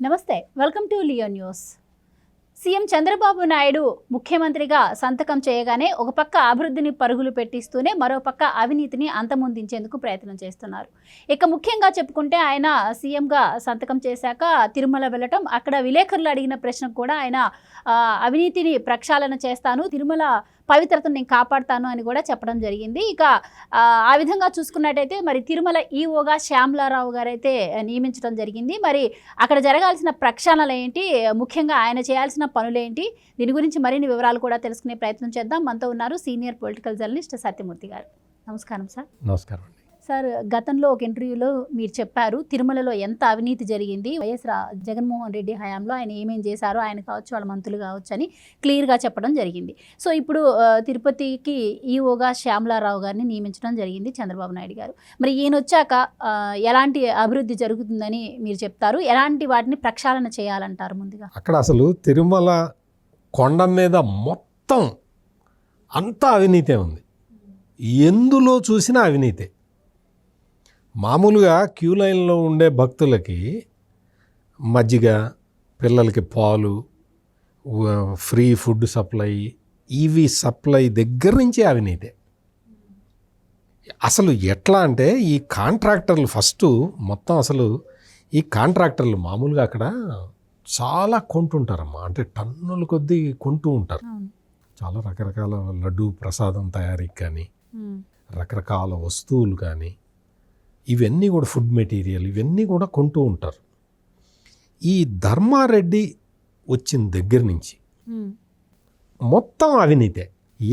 నమస్తే, welcome to Leo news. CM Chandrababu Naidu ముఖ్యమంత్రిగా సంతకం చేయగానే ఒక పక్క అభివృద్ధిని పరుగులు పెట్టిస్తూనే మరో పక్క అవినీతిని అంతమొందించేందుకు ప్రయత్నం చేస్తున్నారు. ఇక ముఖ్యంగా చెప్పుకుంటే ఆయన సీఎంగా సంతకం చేశాక తిరుమల వెళ్ళటం, అక్కడ విలేకరులు అడిగిన ప్రశ్నకు కూడా ఆయన అవినీతిని ప్రక్షాళన చేస్తాను, తిరుమల పవిత్రతను నేను కాపాడుతాను అని కూడా చెప్పడం జరిగింది. ఇక ఆ విధంగా చూసుకున్నట్టయితే మరి తిరుమల ఈఓగా శ్యామలారావు గారైతే నియమించడం జరిగింది. మరి అక్కడ జరగాల్సిన ప్రక్షాళనలు ఏంటి, ముఖ్యంగా ఆయన చేయాల్సిన పనులేంటి, దీని గురించి మరిన్ని వివరాలు కూడా తెలుసుకునే ప్రయత్నం చేద్దాం. మనతో ఉన్నారు సీనియర్ పొలిటికల్ జర్నలిస్ట్ సత్యమూర్తి గారు. నమస్కారం సార్. నమస్కారం అండి. సార్, గతంలో ఒక ఇంటర్వ్యూలో మీరు చెప్పారు తిరుమలలో ఎంత అవినీతి జరిగింది, వైఎస్ జగన్మోహన్ రెడ్డి హయాంలో ఆయన ఏమేం చేశారో, ఆయన కావచ్చు వాళ్ళ మంత్రులు కావచ్చు అని క్లియర్గా చెప్పడం జరిగింది. సో ఇప్పుడు తిరుపతికి ఈఓగా శ్యామలారావు గారిని నియమించడం జరిగింది చంద్రబాబు నాయుడు గారు. మరి ఈయన వచ్చాక ఎలాంటి అభివృద్ధి జరుగుతుందని మీరు చెప్తారు, ఎలాంటి వాటిని ప్రక్షాళన చేయాలంటారు? ముందుగా అక్కడ అసలు తిరుమల కొండ మీద మొత్తం అంతా అవినీతే ఉంది, ఎందులో చూసినా అవినీతే. మామూలుగా క్యూ లైన్లో ఉండే భక్తులకి మజ్జిగ, పిల్లలకి పాలు, ఫ్రీ ఫుడ్ సప్లై, ఇవి సప్లై దగ్గర నుంచి అవినీతే. అసలు ఎట్లా అంటే ఈ కాంట్రాక్టర్లు ఫస్ట్ మొత్తం అసలు ఈ కాంట్రాక్టర్లు మామూలుగా అక్కడ చాలా కొంటుంటారమ్మా, అంటే టన్నుల కొద్దీ కొంటూ ఉంటారు. చాలా రకరకాల లడ్డు ప్రసాదం తయారీకి కానీ, రకరకాల వస్తువులు కానీ, ఇవన్నీ కూడా ఫుడ్ మెటీరియల్ ఇవన్నీ కూడా కొంటూ ఉంటారు. ఈ ధర్మారెడ్డి వచ్చిన దగ్గర నుంచి మొత్తం అవినీతే,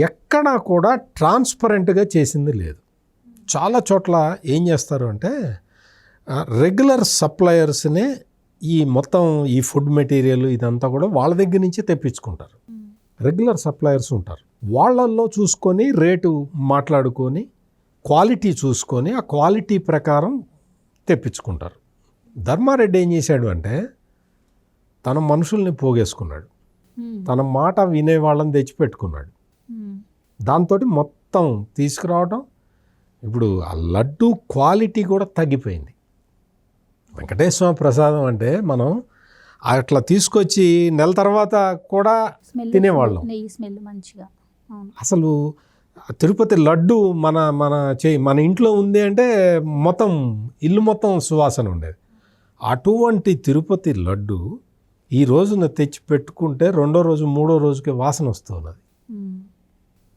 ఎక్కడా కూడా ట్రాన్స్పరెంట్గా చేసింది లేదు. చాలా చోట్ల ఏం చేస్తారు అంటే రెగ్యులర్ సప్లయర్స్నే ఈ మొత్తం ఈ ఫుడ్ మెటీరియల్ ఇదంతా కూడా వాళ్ళ దగ్గర నుంచి తెప్పించుకుంటారు. రెగ్యులర్ సప్లయర్స్ ఉంటారు, వాళ్ళల్లో చూసుకొని రేటు మాట్లాడుకొని క్వాలిటీ చూసుకొని ఆ క్వాలిటీ ప్రకారం తెప్పించుకుంటారు. ధర్మారెడ్డి ఏం చేశాడు అంటే తన మనుషుల్ని పోగేసుకున్నాడు, తన మాట వినే వాళ్ళని తెచ్చిపెట్టుకున్నాడు. దాంతో మొత్తం తీసుకురావడం, ఇప్పుడు ఆ లడ్డు క్వాలిటీ కూడా తగ్గిపోయింది. వెంకటేశ్వర ప్రసాదం అంటే మనం అట్లా తీసుకొచ్చి నెల తర్వాత కూడా తినేవాళ్ళం. అసలు తిరుపతి లడ్డు మన ఇంట్లో ఉంది అంటే మొత్తం ఇల్లు మొత్తం సువాసన ఉండేది. అటువంటి తిరుపతి లడ్డు ఈ రోజున తెచ్చి పెట్టుకుంటే రెండో రోజు మూడో రోజుకి వాసన వస్తున్నది.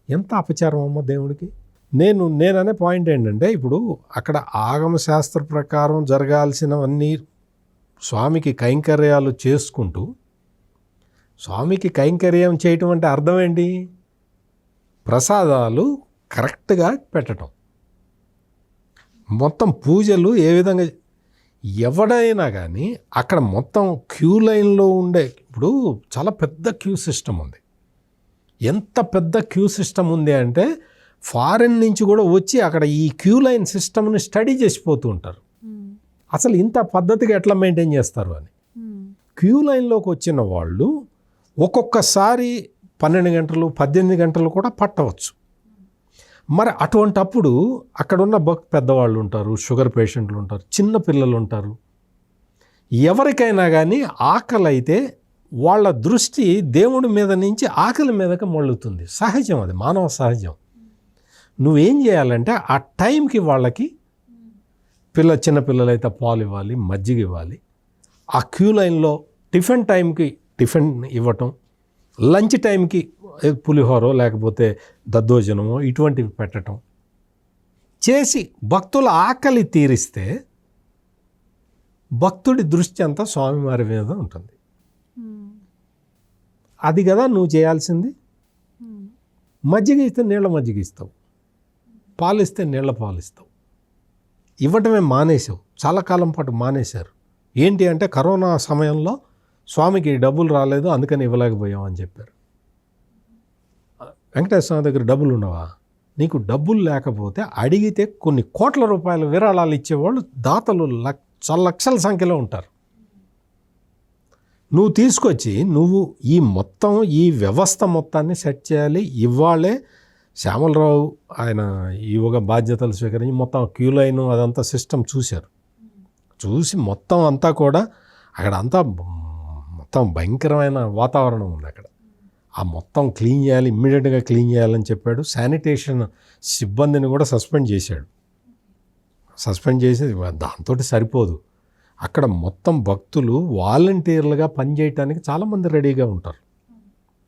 ఎంత అపచారం అమ్మ దేవుడికి. నేననే పాయింట్ ఏంటంటే ఇప్పుడు అక్కడ ఆగమ శాస్త్ర ప్రకారం జరగాల్సినవన్నీ స్వామికి కైంకర్యాలు చేసుకుంటూ, స్వామికి కైంకర్యం చేయటం అంటే అర్థం ఏంటి? ప్రసాదాలు కరెక్ట్గా పెట్టడం, మొత్తం పూజలు ఏ విధంగా. ఎవడైనా కానీ అక్కడ మొత్తం క్యూ లైన్లో ఉండే, ఇప్పుడు చాలా పెద్ద క్యూ సిస్టమ్ ఉంది. ఎంత పెద్ద క్యూ సిస్టమ్ ఉంది అంటే ఫారిన్ నుంచి కూడా వచ్చి అక్కడ ఈ క్యూ లైన్ సిస్టమ్ని స్టడీ చేసిపోతూ ఉంటారు. అసలు ఇంత పద్ధతిగా ఎట్లా మెయింటైన్ చేస్తారు అని. క్యూ లైన్లోకి వచ్చిన వాళ్ళు ఒక్కొక్కసారి 12 గంటలు 18 గంటలు కూడా పట్టవచ్చు. మరి అటువంటప్పుడు అక్కడున్న పెద్దవాళ్ళు ఉంటారు, షుగర్ పేషెంట్లు ఉంటారు, చిన్న పిల్లలు ఉంటారు. ఎవరికైనా కానీ ఆకలి అయితే వాళ్ళ దృష్టి దేవుడి మీద నుంచి ఆకలి మీదకి మళ్ళుతుంది. సహజం, అది మానవ సహజం. నువ్వేం చేయాలంటే ఆ టైంకి వాళ్ళకి చిన్న పిల్లలైతే పాలు ఇవ్వాలి, మజ్జిగ ఇవ్వాలి. ఆ క్యూ లైన్లో టిఫిన్ టైంకి టిఫిన్ ఇవ్వటం, లంచ్ టైంకి పులిహోరో లేకపోతే దద్దోజనమో ఇటువంటివి పెట్టడం చేసి భక్తుల ఆకలి తీరిస్తే భక్తుడి దృష్టి అంతా స్వామివారి మీద ఉంటుంది. అది కదా నువ్వు చేయాల్సింది. మజ్జిగ ఇస్తే నీళ్ళ మజ్జిగ ఇస్తావు, పాలిస్తే నీళ్ళ పాలిస్తావు. ఇవ్వటమే మానేసావు, చాలా కాలం పాటు మానేశారు. ఏంటి అంటే కరోనా సమయంలో స్వామికి డబ్బులు రాలేదు అందుకని ఇవ్వలేకపోయాం అని చెప్పారు. వెంకటేశ్వర స్వామి దగ్గర డబ్బులు ఉండవా? నీకు డబ్బులు లేకపోతే అడిగితే కొన్ని కోట్ల రూపాయల విరాళాలు ఇచ్చేవాళ్ళు దాతలు లక్షల సంఖ్యలో ఉంటారు. నువ్వు తీసుకొచ్చి ఈ మొత్తం ఈ వ్యవస్థ మొత్తాన్ని సెట్ చేయాలి. ఇవాళే శ్యామలరావు ఆయన ఈవోగా బాధ్యతలు స్వీకరించి మొత్తం క్యూ లైన్ అదంతా సిస్టమ్ చూశారు. చూసి మొత్తం అంతా కూడా అక్కడ అంతా మొత్తం భయంకరమైన వాతావరణం ఉంది అక్కడ. ఆ మొత్తం క్లీన్ చేయాలి, ఇమ్మీడియట్గా క్లీన్ చేయాలని చెప్పాడు. శానిటేషన్ సిబ్బందిని కూడా సస్పెండ్ చేశాడు. సస్పెండ్ చేసి దాంతో సరిపోదు, అక్కడ మొత్తం భక్తులు వాలంటీర్లుగా పనిచేయటానికి చాలామంది రెడీగా ఉంటారు.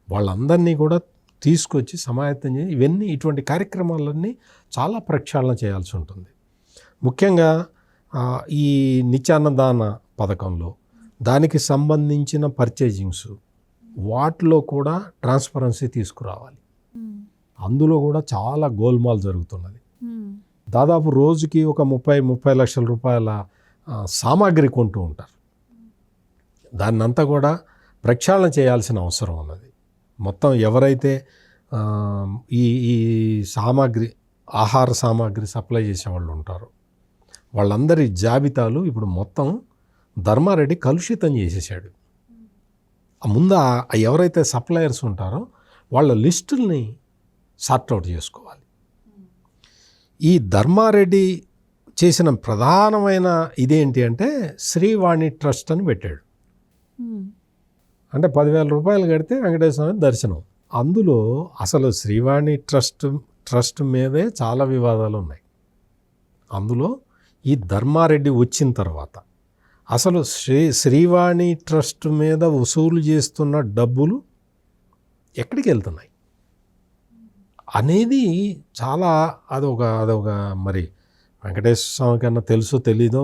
వాళ్ళందరినీ కూడా తీసుకొచ్చి సమాయత్తం చేసి ఇటువంటి కార్యక్రమాలన్నీ చాలా ప్రక్షాళన చేయాల్సి ఉంటుంది. ముఖ్యంగా ఈ నిత్యాన్నదాన పథకంలో దానికి సంబంధించిన పర్చేజింగ్స్ వాటిలో కూడా ట్రాన్స్పరెన్సీ తీసుకురావాలి. అందులో కూడా చాలా గోల్మాల్ జరుగుతున్నది. దాదాపు రోజుకి ఒక 30 లక్షల రూపాయల సామాగ్రి కొంటూ ఉంటారు. దాన్నంతా కూడా ప్రక్షాళన చేయాల్సిన అవసరం ఉన్నది. మొత్తం ఎవరైతే ఈ సామాగ్రి, ఆహార సామాగ్రి సప్లై చేసేవాళ్ళు ఉంటారో వాళ్ళందరి జాబితాలు ఇప్పుడు మొత్తం ధర్మారెడ్డి కలుషితం చేసేసాడు. ముందు ఎవరైతే సప్లయర్స్ ఉంటారో వాళ్ళ లిస్టుల్ని సార్ట్అవుట్ చేసుకోవాలి. ఈ ధర్మారెడ్డి చేసిన ప్రధానమైన ఇదేంటి అంటే శ్రీవాణి ట్రస్ట్ అని పెట్టాడు. అంటే 10,000 రూపాయలు కడితే వెంకటేశ్వర స్వామి దర్శనం. అందులో అసలు శ్రీవాణి ట్రస్ట్ మీదే చాలా వివాదాలు ఉన్నాయి. అందులో ఈ ధర్మారెడ్డి వచ్చిన తర్వాత అసలు శ్రీవాణి ట్రస్ట్ మీద వసూలు చేస్తున్న డబ్బులు ఎక్కడికి వెళ్తున్నాయి అనేది చాలా అదొక మరి వెంకటేశ్వర స్వామి కన్నా తెలుసో తెలీదో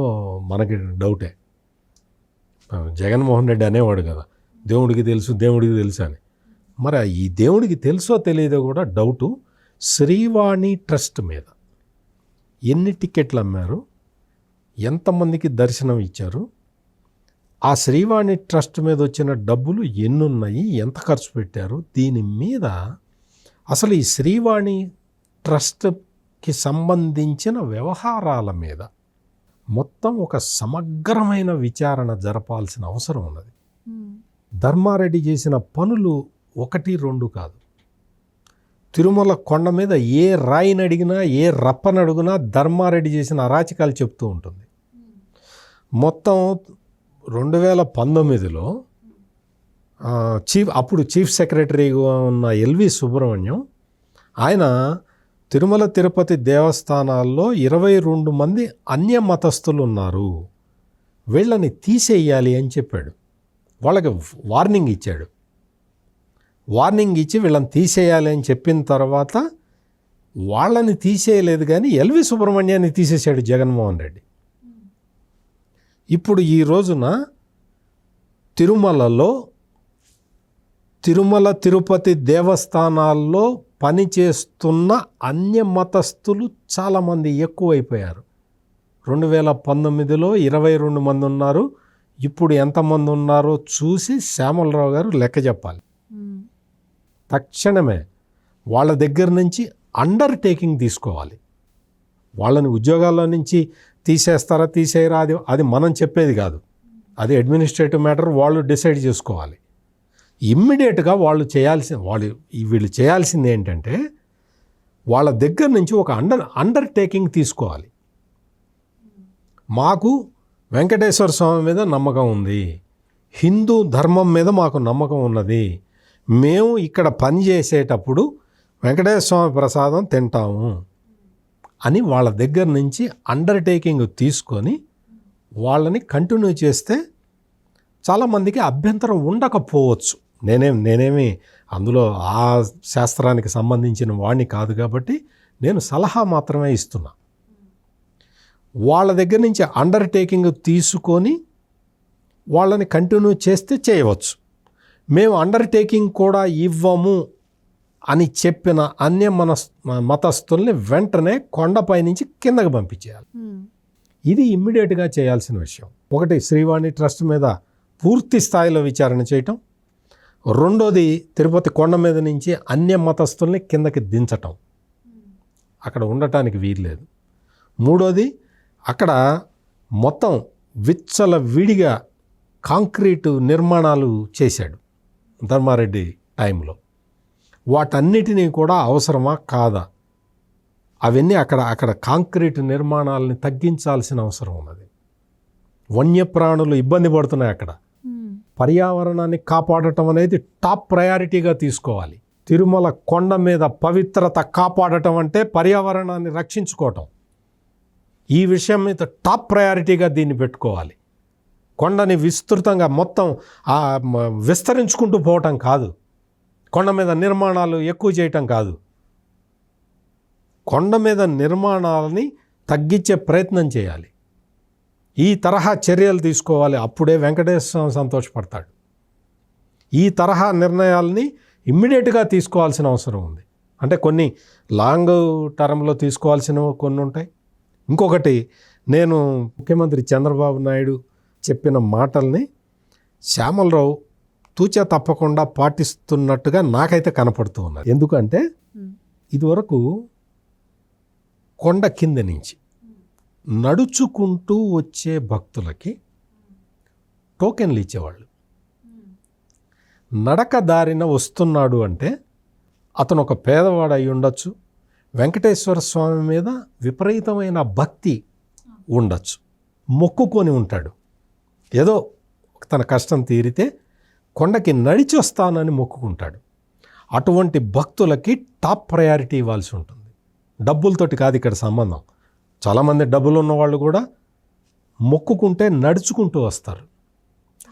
మనకి డౌటే. జగన్మోహన్ రెడ్డి అనేవాడు కదా, దేవుడికి తెలుసు అని. మరి ఈ దేవుడికి తెలుసో తెలీదో కూడా డౌటు. శ్రీవాణి ట్రస్ట్ మీద ఎన్ని టికెట్లు అమ్మారు, ఎంతమందికి దర్శనం ఇచ్చారు, ఆ శ్రీవాణి ట్రస్ట్ మీద వచ్చిన డబ్బులు ఎన్నున్నాయి, ఎంత ఖర్చు పెట్టారు, దీని మీద అసలు ఈ శ్రీవాణి ట్రస్ట్కి సంబంధించిన వ్యవహారాల మీద మొత్తం ఒక సమగ్రమైన విచారణ జరపాల్సిన అవసరం ఉన్నది. ధర్మారెడ్డి చేసిన పనులు 1-2 కాదు. తిరుమల కొండ మీద ఏ రాయిని అడిగినా, ఏ రప్పని అడిగినా ధర్మారెడ్డి చేసిన అరాచకాలు చెప్తూ ఉంటుంది. మొత్తం 2019లో అప్పుడు చీఫ్ సెక్రటరీగా ఉన్న ఎల్వి సుబ్రహ్మణ్యం ఆయన తిరుమల తిరుపతి దేవస్థానాల్లో 22 మంది అన్య మతస్థులు ఉన్నారు, వీళ్ళని తీసేయాలి అని చెప్పాడు. వాళ్ళకి వార్నింగ్ ఇచ్చాడు. వార్నింగ్ ఇచ్చి వీళ్ళని తీసేయాలి అని చెప్పిన తర్వాత వాళ్ళని తీసేయలేదు, కానీ ఎల్వి సుబ్రహ్మణ్యాన్ని తీసేశాడు జగన్మోహన్ రెడ్డి. ఇప్పుడు ఈ రోజున తిరుమల తిరుపతి దేవస్థానాల్లో పనిచేస్తున్న అన్య మతస్థులు చాలామంది ఎక్కువైపోయారు. 2019లో 22 మంది ఉన్నారు. ఇప్పుడు ఎంతమంది ఉన్నారో చూసి శ్యామలరావు గారు లెక్క చెప్పాలి. తక్షణమే వాళ్ళ దగ్గర నుంచి అండర్టేకింగ్ తీసుకోవాలి. వాళ్ళని ఉద్యోగాల్లో నుంచి తీసేస్తారా తీసేయరా అది మనం చెప్పేది కాదు, అది అడ్మినిస్ట్రేటివ్ మ్యాటర్, వాళ్ళు డిసైడ్ చేసుకోవాలి. ఇమ్మీడియట్గా వీళ్ళు చేయాల్సింది ఏంటంటే వాళ్ళ దగ్గర నుంచి ఒక అండర్టేకింగ్ తీసుకోవాలి. మాకు వెంకటేశ్వర స్వామి మీద నమ్మకం ఉంది, హిందూ ధర్మం మీద మాకు నమ్మకం ఉన్నది, మేము ఇక్కడ పని చేసేటప్పుడు వెంకటేశ్వర స్వామి ప్రసాదం తింటాము అని వాళ్ళ దగ్గర నుంచి అండర్టేకింగ్ తీసుకొని వాళ్ళని కంటిన్యూ చేస్తే చాలామందికి అభ్యంతరం ఉండకపోవచ్చు. నేనేమి అందులో ఆ శాస్త్రానికి సంబంధించిన వాడిని కాదు కాబట్టి నేను సలహా మాత్రమే ఇస్తున్నా. వాళ్ళ దగ్గర నుంచి అండర్టేకింగ్ తీసుకొని వాళ్ళని కంటిన్యూ చేస్తే చేయవచ్చు. మేము అండర్టేకింగ్ కూడా ఇవ్వము అని చెప్పిన అన్య మతస్థుల్ని వెంటనే కొండపై నుంచి కిందకి పంపించేయాలి. ఇది ఇమ్మీడియట్గా చేయాల్సిన విషయం. ఒకటి, శ్రీవాణి ట్రస్ట్ మీద పూర్తి స్థాయిలో విచారణ చేయటం. రెండోది, తిరుపతి కొండ మీద నుంచి అన్య మతస్థుల్ని కిందకి దించటం, అక్కడ ఉండటానికి వీల్లేదు. మూడోది, అక్కడ మొత్తం విచ్చల విడిగా కాంక్రీటు నిర్మాణాలు చేశాడు ధర్మారెడ్డి టైంలో. వాటన్నిటినీ కూడా అవసరమా కాదా, అవన్నీ అక్కడ కాంక్రీటు నిర్మాణాలని తగ్గించాల్సిన అవసరం ఉన్నది. వన్యప్రాణులు ఇబ్బంది పడుతున్నాయి అక్కడ. పర్యావరణాన్ని కాపాడటం అనేది టాప్ ప్రయారిటీగా తీసుకోవాలి. తిరుమల కొండ మీద పవిత్రత కాపాడటం అంటే పర్యావరణాన్ని రక్షించుకోవటం. ఈ విషయం మీద టాప్ ప్రయారిటీగా దీన్ని పెట్టుకోవాలి. కొండని విస్తృతంగా మొత్తం విస్తరించుకుంటూ పోవటం కాదు, కొండ మీద నిర్మాణాలు ఎక్కువ చేయటం కాదు, కొండ మీద నిర్మాణాలని తగ్గించే ప్రయత్నం చేయాలి. ఈ తరహా చర్యలు తీసుకోవాలి. అప్పుడే వెంకటేశ్వర స్వామి సంతోషపడతాడు. ఈ తరహా నిర్ణయాలని ఇమ్మీడియట్గా తీసుకోవాల్సిన అవసరం ఉంది. అంటే కొన్ని లాంగ్ టర్మ్లో తీసుకోవాల్సినవి కొన్ని ఉంటాయి. ఇంకొకటి, నేను ముఖ్యమంత్రి చంద్రబాబు నాయుడు చెప్పిన మాటల్ని శ్యామలరావు తూచా తప్పకుండా పాటిస్తున్నట్టుగా నాకైతే కనపడుతూ ఉన్నది. ఎందుకంటే ఇదివరకు కొండ కింద నుంచి నడుచుకుంటూ వచ్చే భక్తులకి టోకెన్లు ఇచ్చేవాళ్ళు. నడక దారిన వస్తున్నాడు అంటే అతను ఒక పేదవాడు అయి ఉండొచ్చు, వెంకటేశ్వర స్వామి మీద విపరీతమైన భక్తి ఉండొచ్చు, మొక్కుకొని ఉంటాడు, ఏదో తన కష్టం తీరితే కొండకి నడిచి వస్తానని మొక్కుకుంటాడు. అటువంటి భక్తులకి టాప్ ప్రయారిటీ ఇవ్వాల్సి ఉంటుంది. డబ్బులతోటి కాదు ఇక్కడ సంబంధం. చాలామంది డబ్బులు ఉన్నవాళ్ళు కూడా మొక్కుకుంటే నడుచుకుంటూ వస్తారు.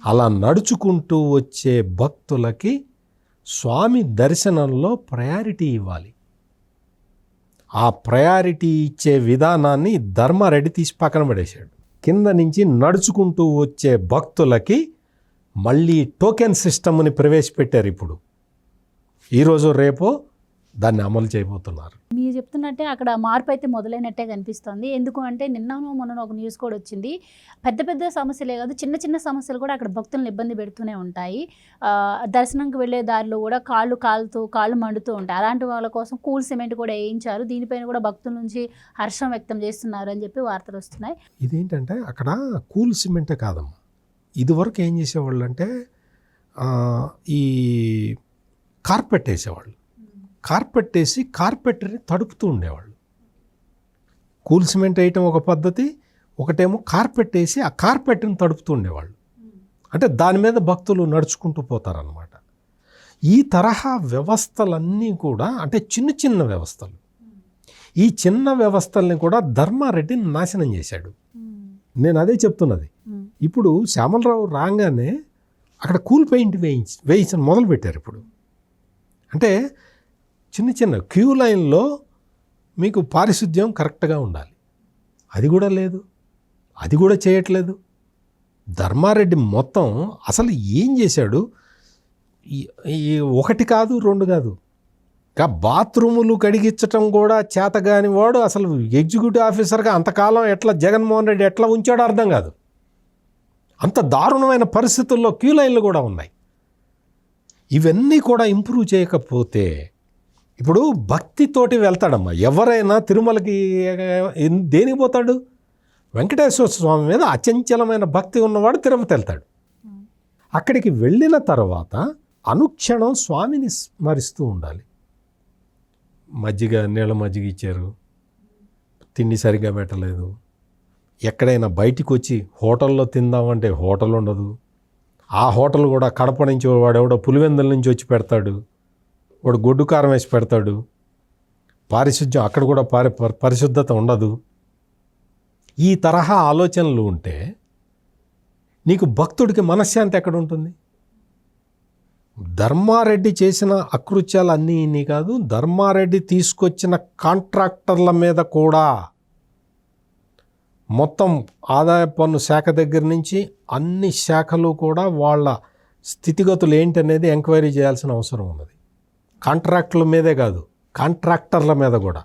అలా నడుచుకుంటూ వచ్చే భక్తులకి స్వామి దర్శనంలో ప్రయారిటీ ఇవ్వాలి. ఆ ప్రయారిటీ ఇచ్చే విధానాన్ని ధర్మారెడ్డి తీసి పక్కన పడేశాడు. కింద నుంచి నడుచుకుంటూ వచ్చే భక్తులకి మళ్ళీ టోకెన్ సిస్టమ్ని ప్రవేశపెట్టారు. ఇప్పుడు ఈరోజు రేపో దాన్ని అమలు చేయబోతున్నారు. మీరు చెప్తున్నట్టే అక్కడ మార్పు అయితే మొదలైనట్టే కనిపిస్తుంది. ఎందుకు అంటే మొన్న ఒక న్యూస్ కూడా వచ్చింది. పెద్ద పెద్ద సమస్యలే కాదు, చిన్న చిన్న సమస్యలు కూడా అక్కడ భక్తులను ఇబ్బంది పెడుతూనే ఉంటాయి. దర్శనంకి వెళ్ళే దారిలో కూడా కాళ్ళు మండుతూ ఉంటాయి. అలాంటి వాళ్ళ కోసం కూల్ సిమెంట్ కూడా వేయించారు. దీనిపైన కూడా భక్తుల నుంచి హర్షం వ్యక్తం చేస్తున్నారు అని చెప్పి వార్తలు వస్తున్నాయి. ఇదేంటంటే అక్కడ కూల్ సిమెంటే కాదమ్మా, ఇదివరకు ఏం చేసేవాళ్ళు అంటే ఈ కార్పెట్ వేసేవాళ్ళు. కార్పెట్ వేసి కార్పెట్ని తడుపుతూ ఉండేవాళ్ళు. కూల్ సిమెంట్ వేయటం ఒక పద్ధతి, ఒకటేమో కార్పెట్ వేసి ఆ కార్పెట్ని తడుపుతూ ఉండేవాళ్ళు. అంటే దాని మీద భక్తులు నడుచుకుంటూ పోతారనమాట. ఈ తరహా వ్యవస్థలన్నీ కూడా అంటే చిన్న చిన్న వ్యవస్థలు. ఈ చిన్న వ్యవస్థల్ని కూడా ధర్మారెడ్డి నాశనం చేశాడు. నేను అదే చెప్తున్నది. ఇప్పుడు శ్యామలరావు రాగానే అక్కడ కూల్ పెయింట్ వేయించడం మొదలుపెట్టారు. ఇప్పుడు అంటే చిన్న చిన్న క్యూ లైన్లో మీకు పారిశుద్ధ్యం కరెక్ట్గా ఉండాలి, అది కూడా లేదు, అది కూడా చేయట్లేదు. ధర్మారెడ్డి మొత్తం అసలు ఏం చేశాడు? ఈ ఒకటి కాదు రెండు కాదు, ఇంకా బాత్రూములు కడిగించటం కూడా చేతగాని వాడు అసలు ఎగ్జిక్యూటివ్ ఆఫీసర్గా అంతకాలం ఎట్లా జగన్మోహన్ రెడ్డి ఎట్లా ఉంచాడో అర్థం కాదు. అంత దారుణమైన పరిస్థితుల్లో క్యూ లైన్లు కూడా ఉన్నాయి. ఇవన్నీ కూడా ఇంప్రూవ్ చేయకపోతే ఇప్పుడు భక్తితోటి వెళ్తాడమ్మా ఎవరైనా తిరుమలకి. దేనికి పోతాడు? వెంకటేశ్వర స్వామి మీద అచంచలమైన భక్తి ఉన్నవాడు తిరుపతి వెళ్తాడు. అక్కడికి వెళ్ళిన తర్వాత అనుక్షణం స్వామిని స్మరిస్తూ ఉండాలి. నీళ్ళ మజ్జిగ ఇచ్చారు, తిండి సరిగ్గా పెట్టలేదు, ఎక్కడైనా బయటికి వచ్చి హోటల్లో తిందామంటే హోటల్ ఉండదు. ఆ హోటల్ కూడా కడప నుంచి వాడెవడో పులివెందుల నుంచి వచ్చి పెడతాడు, వాడు గొడ్డు కారం వేసి పెడతాడు. పారిశుద్ధ్యం అక్కడ కూడా పరిశుద్ధత ఉండదు. ఈ తరహా ఆలోచనలు ఉంటే నీకు భక్తుడికి మనశ్శాంతి ఎక్కడ ఉంటుంది? ధర్మారెడ్డి చేసిన అకృత్యాలు అన్నీ ఇన్ని కాదు, ధర్మారెడ్డి తీసుకొచ్చిన కాంట్రాక్టర్ల మీద కూడా మొత్తం ఆదాయ పన్ను శాఖ దగ్గర నుంచి అన్ని శాఖలు కూడా వాళ్ళ స్థితిగతులు ఏంటనేది ఎంక్వైరీ చేయాల్సిన అవసరం ఉన్నది. కాంట్రాక్టుల మీదే కాదు, కాంట్రాక్టర్ల మీద కూడా.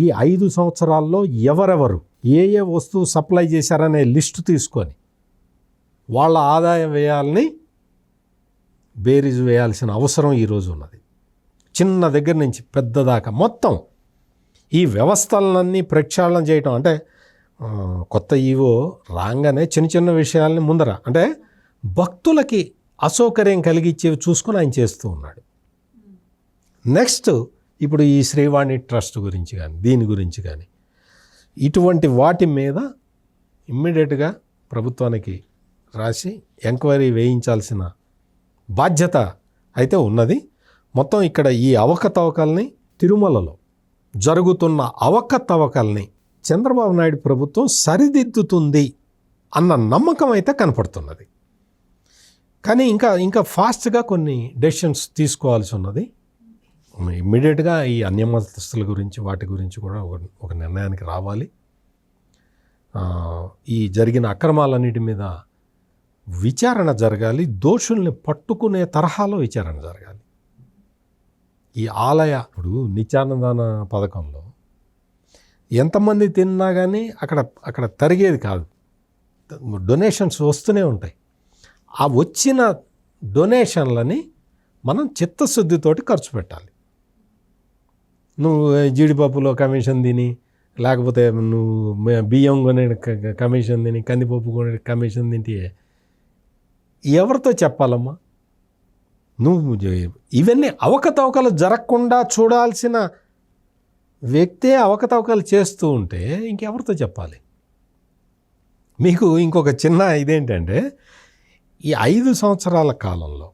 ఈ 5 సంవత్సరాల్లో ఎవరెవరు ఏ వస్తువు సప్లై చేశారనే లిస్టు తీసుకొని వాళ్ళ ఆదాయ వ్యయాల్ని బేరీజు వేయాల్సిన అవసరం ఈరోజు ఉన్నది. చిన్న దగ్గర నుంచి పెద్ద దాకా మొత్తం ఈ వ్యవస్థలన్నీ ప్రక్షాళన చేయటం. అంటే కొత్త ఈవో రాగానే చిన్న చిన్న విషయాల్ని ముందర అంటే భక్తులకి అసౌకర్యం కలిగించేవి చూసుకొని ఆయన చేస్తూ ఉన్నాడు. నెక్స్ట్ ఇప్పుడు ఈ శ్రీవాణి ట్రస్ట్ గురించి కానీ దీని గురించి కానీ ఇటువంటి వాటి మీద ఇమ్మీడియట్గా ప్రభుత్వానికి రాసి ఎంక్వైరీ వేయించాల్సిన బాధ్యత అయితే ఉన్నది. మొత్తం ఇక్కడ ఈ అవకతవకల్ని, తిరుమలలో జరుగుతున్న అవకతవకల్ని చంద్రబాబు నాయుడు ప్రభుత్వం సరిదిద్దుతుంది అన్న నమ్మకం అయితే కనపడుతున్నది. కానీ ఇంకా ఫాస్ట్గా కొన్ని డెసిషన్స్ తీసుకోవాల్సి ఉన్నది. ఇమ్మీడియట్గా ఈ అన్యమతస్తుల గురించి వాటి గురించి కూడా ఒక నిర్ణయానికి రావాలి. ఈ జరిగిన అక్రమాలన్నిటి మీద విచారణ జరగాలి. దోషుల్ని పట్టుకునే తరహాలో విచారణ జరగాలి. ఈ ఆలయ ఇప్పుడు నిత్యాన్నదాన పథకంలో ఎంతమంది తిన్నా కానీ అక్కడ తరిగేది కాదు. డొనేషన్స్ వస్తూనే ఉంటాయి. ఆ వచ్చిన డొనేషన్లని మనం చిత్తశుద్ధితోటి ఖర్చు పెట్టాలి. నువ్వు జీడిపప్పులో కమిషన్ తిని, లేకపోతే నువ్వు బియ్యం కొనే కమిషన్ తిని, కందిపప్పు కొనే కమిషన్ తింటే ఎవరితో చెప్పాలమ్మా? నువ్వు ఇవన్నీ అవకతవకలు జరగకుండా చూడాల్సిన వ్యక్తే అవకతవకలు చేస్తూ ఉంటే ఇంకెవరితో చెప్పాలి? మీకు ఇంకొక చిన్న ఇదేంటంటే, ఈ 5 సంవత్సరాల కాలంలో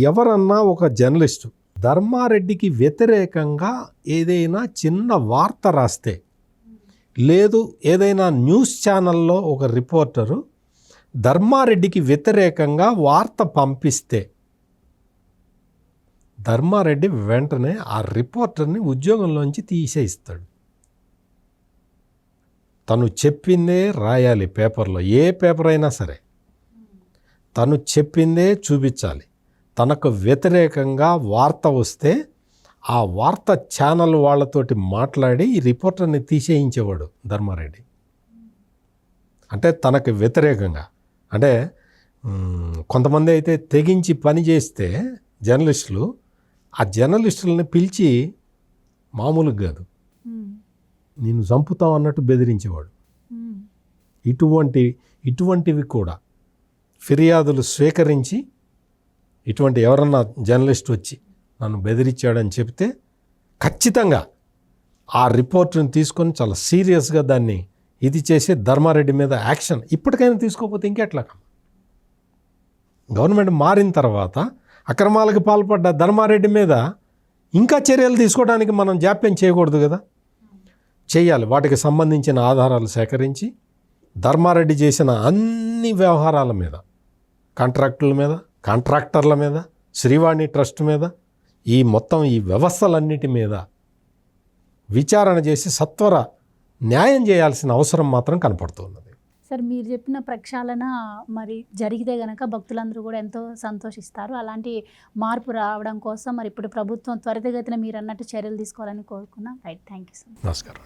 ఎవరన్నా ఒక జర్నలిస్టు ధర్మారెడ్డికి వ్యతిరేకంగా ఏదైనా చిన్న వార్త రాస్తే, లేదు ఏదైనా న్యూస్ ఛానల్లో ఒక రిపోర్టరు ధర్మారెడ్డికి వ్యతిరేకంగా వార్త పంపిస్తే ధర్మారెడ్డి వెంటనే ఆ రిపోర్టర్ని ఉద్యోగంలోంచి తీసేయిస్తాడు. తను చెప్పిందే రాయాలి పేపర్లో, ఏ పేపర్ అయినా సరే తను చెప్పిందే చూపించాలి. తనకు వ్యతిరేకంగా వార్త వస్తే ఆ వార్త ఛానల్ వాళ్ళతోటి మాట్లాడి ఈ రిపోర్టర్ని తీసేయించేవాడు ధర్మారెడ్డి. అంటే తనకు వ్యతిరేకంగా, అంటే కొంతమంది అయితే తెగించి పని చేస్తే జర్నలిస్టులు, ఆ జర్నలిస్టులని పిలిచి మామూలుగా కాదు, నేను చంపుతాం అన్నట్టు బెదిరించేవాడు. ఇటువంటివి కూడా ఫిర్యాదులు స్వీకరించి, ఇటువంటి ఎవరన్నా జర్నలిస్ట్ వచ్చి నన్ను బెదిరించాడని చెప్తే ఖచ్చితంగా ఆ రిపోర్ట్ని తీసుకొని చాలా సీరియస్గా దాన్ని ఇది చేసి ధర్మారెడ్డి మీద యాక్షన్ ఇప్పటికైనా తీసుకోకపోతే ఇంకెట్లా? గవర్నమెంట్ మారిన తర్వాత అక్రమాలకు పాల్పడ్డ ధర్మారెడ్డి మీద ఇంకా చర్యలు తీసుకోవడానికి మనం జాప్యం చేయకూడదు కదా, చేయాలి. వాటికి సంబంధించిన ఆధారాలు సేకరించి ధర్మారెడ్డి చేసిన అన్ని వ్యవహారాల మీద, కాంట్రాక్టుల మీద, కాంట్రాక్టర్ల మీద, శ్రీవాణి ట్రస్ట్ మీద, ఈ మొత్తం ఈ వ్యవస్థలన్నిటి మీద విచారణ చేసి సత్వర న్యాయం చేయాల్సిన అవసరం మాత్రం కనపడుతున్నది. సార్, మీరు చెప్పిన ప్రక్షాళన మరి జరిగితే కనుక భక్తులందరూ కూడా ఎంతో సంతోషిస్తారు. అలాంటి మార్పు రావడం కోసం మరి ఇప్పుడు ప్రభుత్వం త్వరితగతిన మీరు అన్నట్టు చర్యలు తీసుకోవాలని కోరుకున్నాం. Right, thank you sir. నమస్కారం.